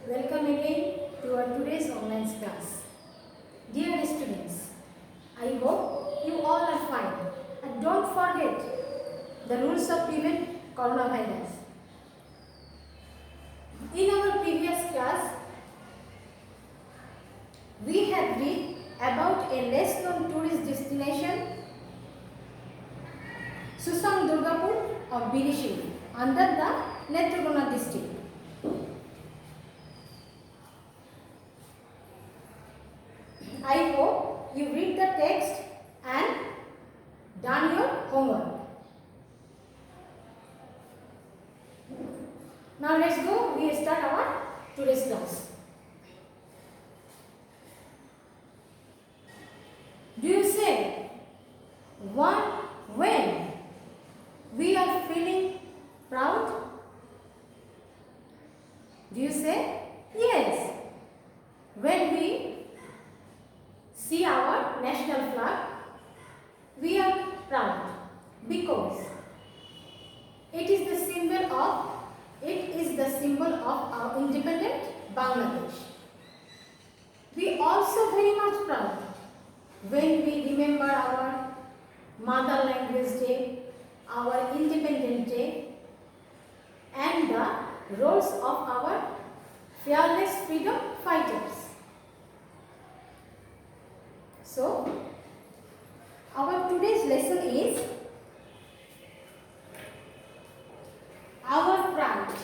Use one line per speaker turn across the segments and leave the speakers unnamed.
Welcome again to our today's online class. Dear students, I hope you all are fine and don't forget the rules of prevent coronavirus. In our previous class, we have read about a less known tourist destination, Susang Durgapur of Birishili under the Netrokona district. I hope you read the text and done your homework. Now let's go, we start our today's class. Do you say when we are feeling proud? Do you say yes? When we see our national flag, we are proud because it is the symbol of our independent Bangladesh. We also very much proud when we remember our Mother Language Day, our Independence Day, and the roles of our fearless freedom fighters. So, our today's lesson is our pride.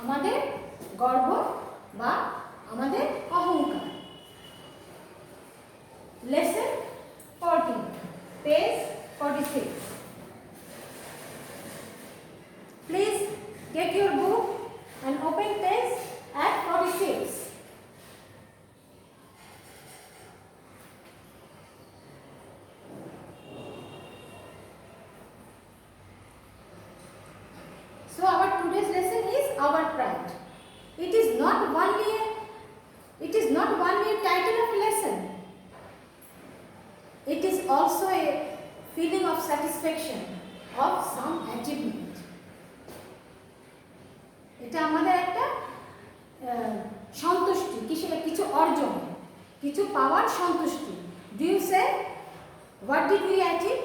আমাদের গর্ব বা আমাদের অহংকার। Lesson 14, page 46. Please take your book and open page at 46. So our today's lesson is our pride. It is not only a title of a lesson. It is also a feeling of satisfaction of some achievement. এটা আমাদের একটা সন্তুষ্টি, কিছু অর্জন, কিছু পাওয়ার সন্তুষ্টি। Do you say what did we achieve?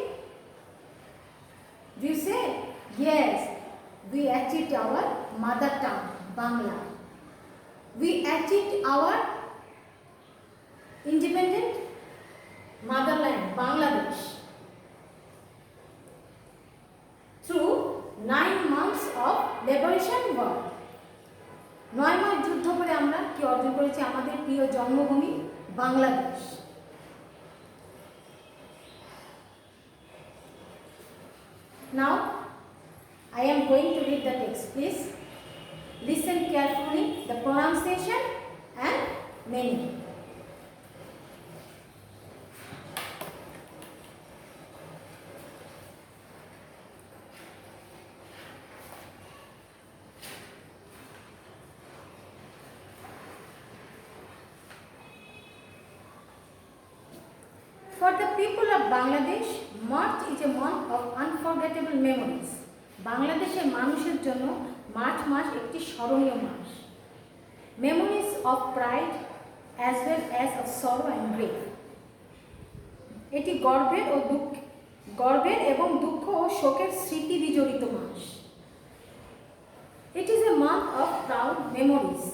Do you say yes? We achieved our mother tongue, Bangla. We achieved our independent motherland, Bangladesh. Through 9 months of liberation war. 9 মাস যুদ্ধ করে আমরা কি অর্জন করেছি? আমাদের প্রিয় জন্মভূমি Bangladesh. Now I am going to read the text. Please listen carefully the pronunciation and meaning. For the people of Bangladesh, March is a month of unforgettable memories. বাংলাদেশের মানুষের জন্য মার্চ মাস একটি স্মরণীয় মাস। Memories of pride as well as of sorrow and grief. এটি গর্বের এবং দুঃখ ও শোকের স্মৃতি বিজড়িত মাস। It is a month of proud memories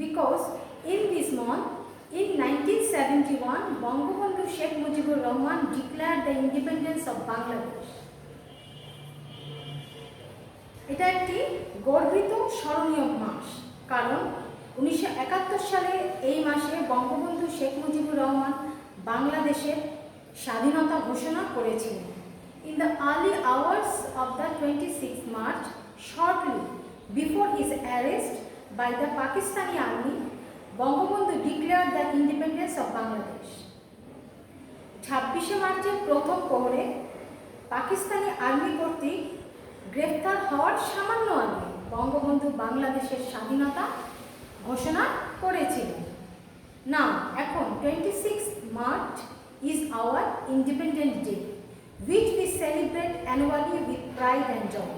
because in this month in 1971 Bangabandhu Sheikh Mujibur Rahman declared the independence of Bangladesh. এটা একটি গর্বিত স্মরণীয় মাস কারণ 1971 সালে এই মাসে বঙ্গবন্ধু শেখ মুজিবুর রহমান বাংলাদেশের স্বাধীনতা ঘোষণা করেছিলেন। In the early hours of the 26th March, shortly before his arrest by the Pakistani army, Bangabandhu declared the independence of Bangladesh. 26 মার্চের প্রথম প্রহরে পাকিস্তানি আর্মি কর্তৃক গ্রেফতার হওয়ার সামান্য আগে বঙ্গবন্ধু বাংলাদেশের স্বাধীনতা ঘোষণা করেছিলেন। না এখন 26 March is our Independence Day, which we celebrate annually with pride and joy.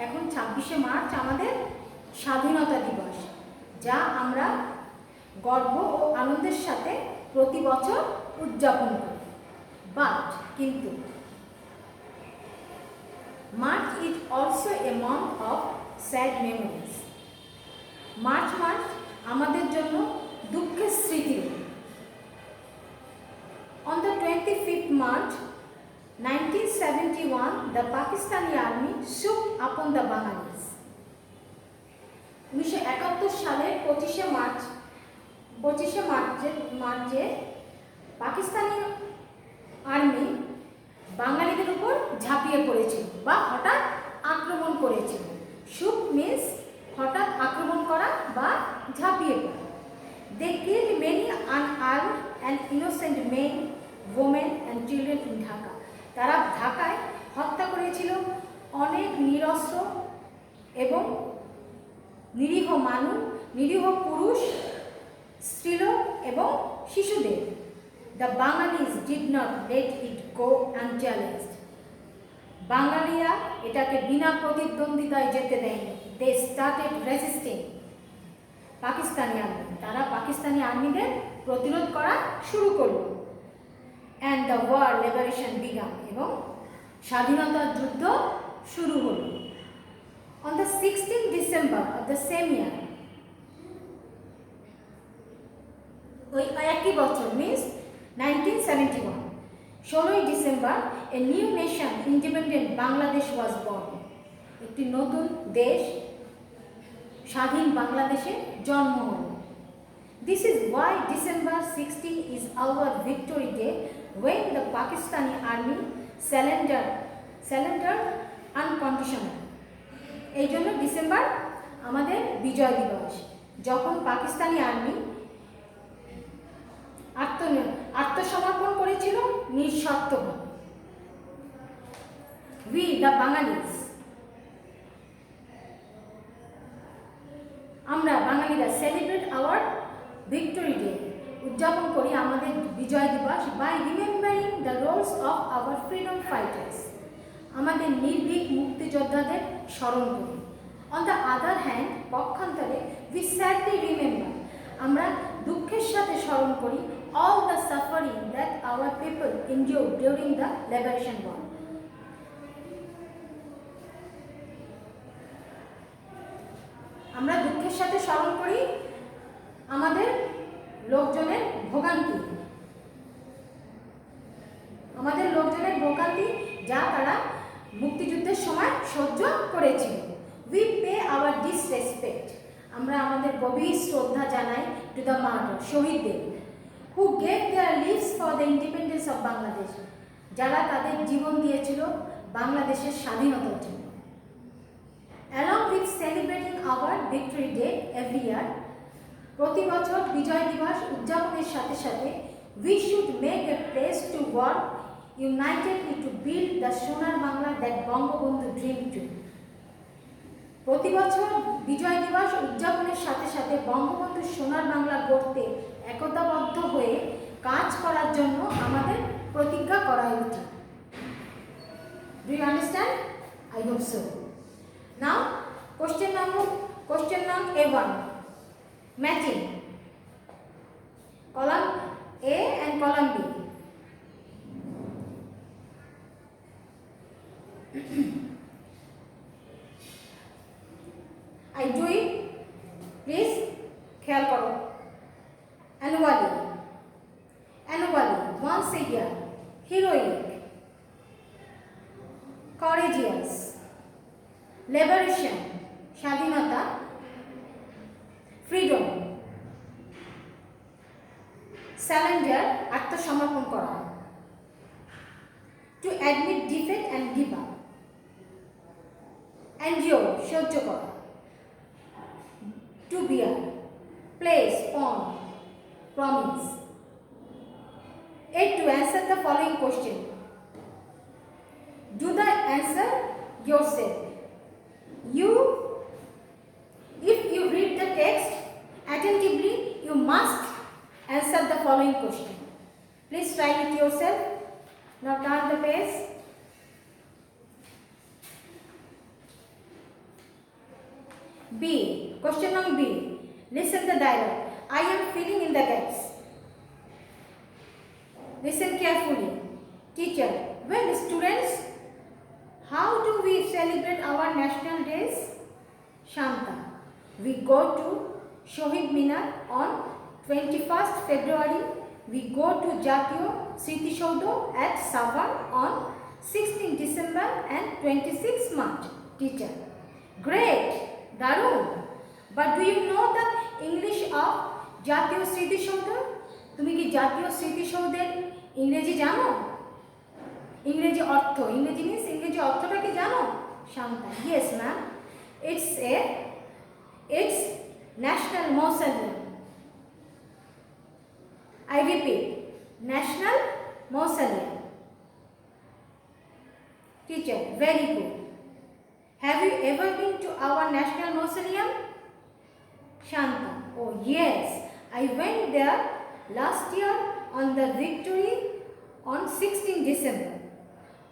এখন 26শে মার্চ আমাদের স্বাধীনতা দিবস যা আমরা গর্ব ও আনন্দের সাথে প্রতি বছর উদযাপন করি। কিন্তু March is also a month of sad memories. March মাস আমাদের জন্য দুঃখের স্মৃতি। On the 25th March 1971, the Pakistani army swooped upon the Bengalis. 1971 সালের 25শে মার্চে পাকিস্তানি আর্মি বাঙালিদের উপর ঝাঁপিয়ে পড়েছিল বা হঠাৎ আক্রমণ করেছিল। শুপ মিন্স হঠাৎ আক্রমণ করা বা ঝাঁপিয়ে পড়া। They killed many unarmed and innocent men, women and children in Dhaka. তারা ঢাকায় হত্যা করেছিল অনেক নিরস্ত্র এবং নিরীহ মানুষ, নিরীহ পুরুষ, স্ত্রীলোক এবং শিশুদের। The Bengalis did not let it go unchallenged. বাঙালিরা এটাকে বিনা প্রতিদ্বন্দ্বিতায় যেতে দেয়নি। They started resisting. Pakistani army, তারা পাকিস্তানি আর্মিদের প্রতিরোধ করা শুরু করল। And the war liberation began. এবং স্বাধীনতার যুদ্ধ শুরু হলো। On the 16th December of the same year, ওই একই বছর মিন্স 1971, 16ই December, a new nation independent Bangladesh was born. একটি নতুন দেশ, স্বাধীন বাংলাদেশে জন্ম হল। This is why December 16 is our victory day, when the Pakistani army surrendered unconditionally. এই জন্য ডিসেম্বর আমাদের বিজয় দিবস, যখন পাকিস্তানি আর্মি আত্মসমর্পণ করেছিল নিঃশর্তভাবে। We the Bengalis, আমরা বাঙালিরা সেলিব্রেট আওয়ার ভিক্টোরি ডে, উদযাপন করি আমাদের বিজয় দিবস by remembering the roles of our freedom fighters, আমাদের নির্ভীক মুক্তিযোদ্ধাদের স্মরণ করি। অন দ্য আদার হ্যান্ড, পক্ষান্তরে, উই স্যাডলি রিমেম্বার, আমরা দুঃখের সাথে স্মরণ করি all the suffering that our people endure during the liberation war. আমরা দুঃখের সাথে স্মরণ করি আমাদের লোকজনের ভোগান্তি, যা তারা মুক্তিযুদ্ধের সময় সহ্য করেছিল। উই পে আওয়ার ডিসরেসপেক্ট, আমরা আমাদের গভীর শ্রদ্ধা জানাই টু দ্য মার্টার, শহীদদের, who gave their lives for the independence of Bangladesh, যারা তাদের জীবন দিয়েছিল বাংলাদেশের স্বাধীনতার জন্য। Along with celebrating our victory day every year, প্রতি বছর বিজয় দিবস উদযাপনের সাথে সাথে we should make a pledge to work unitedly to build the সোনার Bangla that Bangabandhu dreamed to. প্রতি বছর বিজয় দিবস উদযাপনের সাথে সাথে বঙ্গবন্ধুর সোনার বাংলা গড়তে একতাবদ্ধ হয়ে কাজ করার জন্য আমাদের প্রতিজ্ঞা করা উচিত। Do you understand? I hope so. Now, question number A1, matching column A and column B. I do it, please খেয়াল করো। Annually, once a year, heroic, courageous, liberation, স্বাধীনতা, freedom, surrender, আত্মসমর্পণ করা, to admit defeat and give up, endure, সহ্য করা, to bear, place, on, promise. To answer the following question, do the answer yourself. If you read the text attentively, you must answer the following question. Please try it yourself. Now turn the page. B. Question number B. Listen the dialogue. I am filling in the gaps. Listen carefully. Teacher, well students, how do we celebrate our national days? Shanta, we go to Shohid Minar on 21st February. We go to Jatiyo Smriti Saudho at Savar on 16 December and 26 March. Teacher, great, Darun. But do you know the English of Jatiyo Smriti Saudho? তুমি কি জাতীয় স্মৃতিসৌধের ইংরেজি জানো? ইংরেজি অর্থ, ইংরেজি means ইংরেজি অর্থটা কি জানো? Shanta, yes ma'am. It's National Mausoleum. I repeat, National Mausoleum. Teacher, very good. Have you ever been to our National Mausoleum? Shanta, oh yes, I went there last year on the victory on 16 December.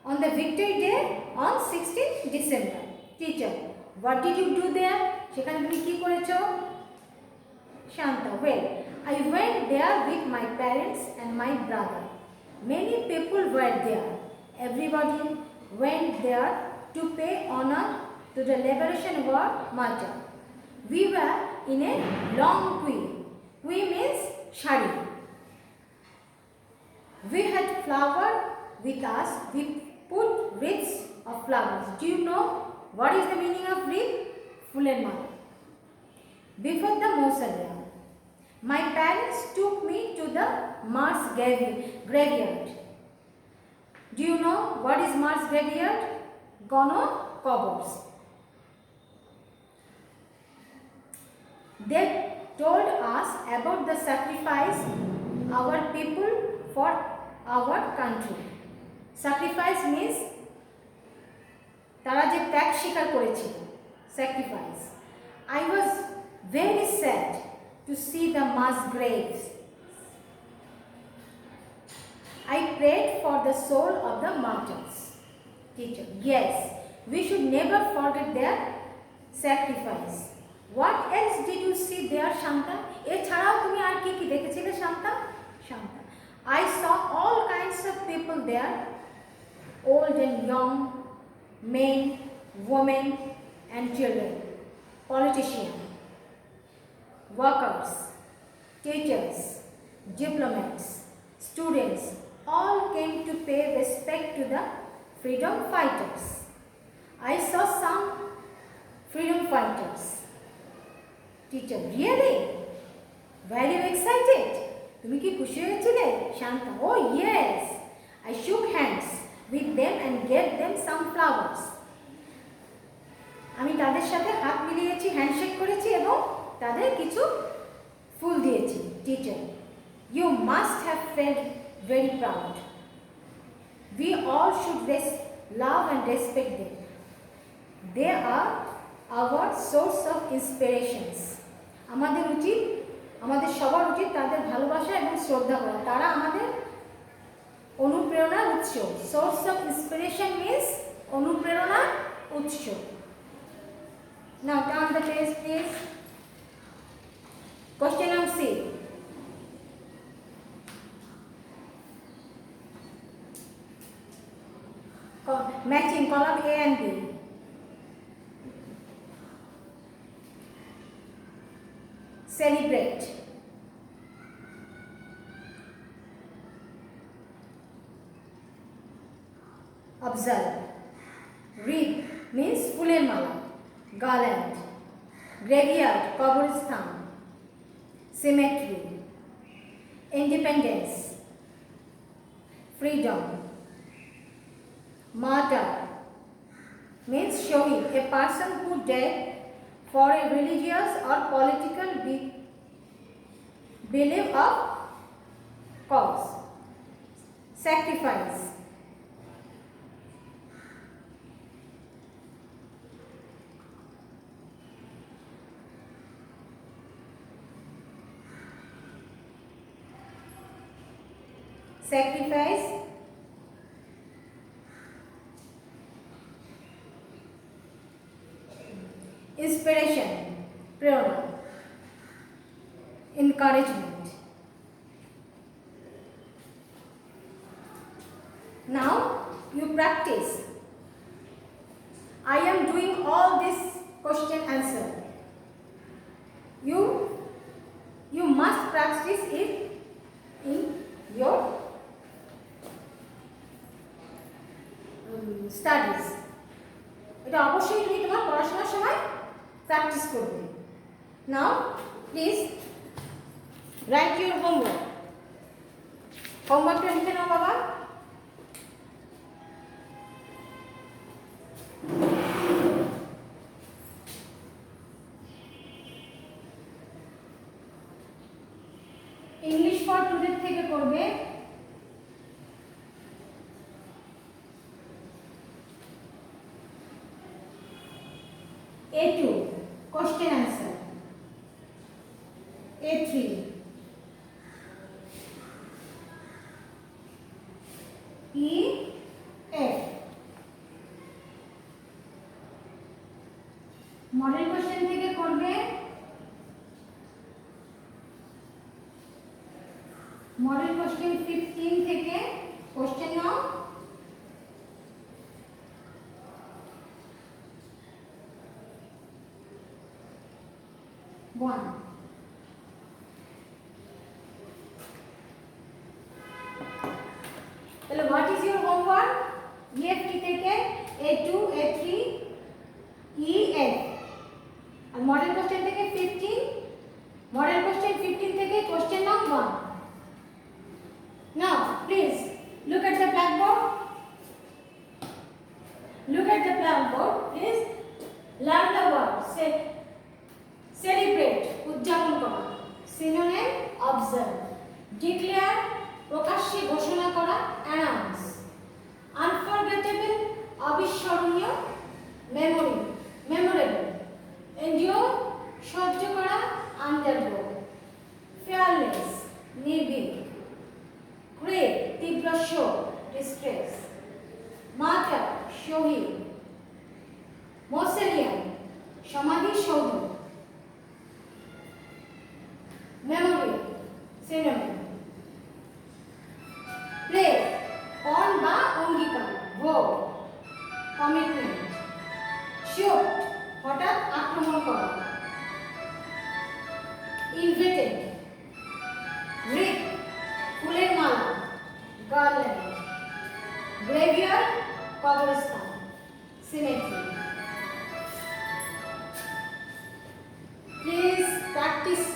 On the victory day on 16 December. Teacher, what did you do there? সেখানে তুমি কি করেছো? Shanta, well, I went there with my parents and my brother. Many people were there. Everybody went there to pay honor to the Liberation War martyr. We were in a long queue. Queue means shari. We had flower with us. We put wreaths of flowers. Do you know what is the meaning of wreath? Fuller mala. Before the mausoleum, my parents took me to the Mars graveyard. Do you know what is Mars graveyard? Gono cobbles. They told us about the sacrifice our people for our country. Sacrifice means তারা যে ত্যাগ স্বীকার করেছিল, sacrifice. I was very sad to see the mass graves. I prayed for the soul of the martyrs. Teacher, yes, we should never forget their sacrifice. What else did you see there, Shanta? এছাড়াও তুমি আর কি কি দেখেছিলে, Shanta? Shanta, I saw all kinds of people there, old and young, men, women and children, politicians, workers, teachers, diplomats, students, all came to pay respect to the freedom fighters. I saw some freedom fighters. Teacher, really? Were you excited? তুমি কি খুশি হয়েছিলে? Shanta, oh yes. I shook hands with them and gave them some flowers. আমি তাদের সাথে হাত মিলিয়েছি, handshake করেছি এবং তাদের কিছু ফুল দিয়েছি। Teacher, you must have felt very proud. We all should love and respect them. They are our source of inspirations. আমাদের সবার উচিত তাদের ভালোবাসা এবং শ্রদ্ধা করা। তারা আমাদের অনুপ্রেরণার উৎস। সোর্স অফ ইন্সপিরেশন মিন্স অনুপ্রেরণার উৎস। Now turn the page please. Question number C. Matching column A and B. Celebrate. Observe. Wreath means fuller mala. Garland. Graveyard, Kabristan. Cemetery. Independence. Freedom. Martyr means Shohid, a person who died for a religious or political belief or cause. Sacrifice. Sacrifice. Inspiration, prerona. encouragement. Now you practice. I am doing all this question answer. You must practice it in your studies. এটা অবশ্যই তুমি তোমার পড়াশোনার সময় practice করবে। Now please write your homework. হোমওয়ার্কটা লিখে নাও বাবা। English for today থেকে করবে। A2 question answer, A3 EF model question থেকে করবে। মডেল কোশ্চেন 15 থেকে question now. One. Hello, what is your homework? EFT থেকে A2, A3, EF. And model question থেকে 15. Model question 15 থেকে question number 1. Now, please look at the blackboard. Look at the blackboard. Please learn the word. Say. Celebrate, উদযাপন করা। Synonym, observe. Declare, প্রকাশ্যে ঘোষণা করা, announce. Unforgettable, অবিস্মরণীয়, memory, memorable. Endure, সহ্য করা, undergo. Fearless, নির্ভীক। Grave, তীব্র শোক, distress. Martyr, শহীদ। Mausoleum, সমাধিসৌধ। Memory, synonym. Pledge, পণ বা অঙ্গীকার, vow, commitment. Shoot, হঠাৎ আক্রমণ করা। Invited, wreath, ফুলের মালা, garland. Graveyard, কবরস্থান, cemetery. Please practice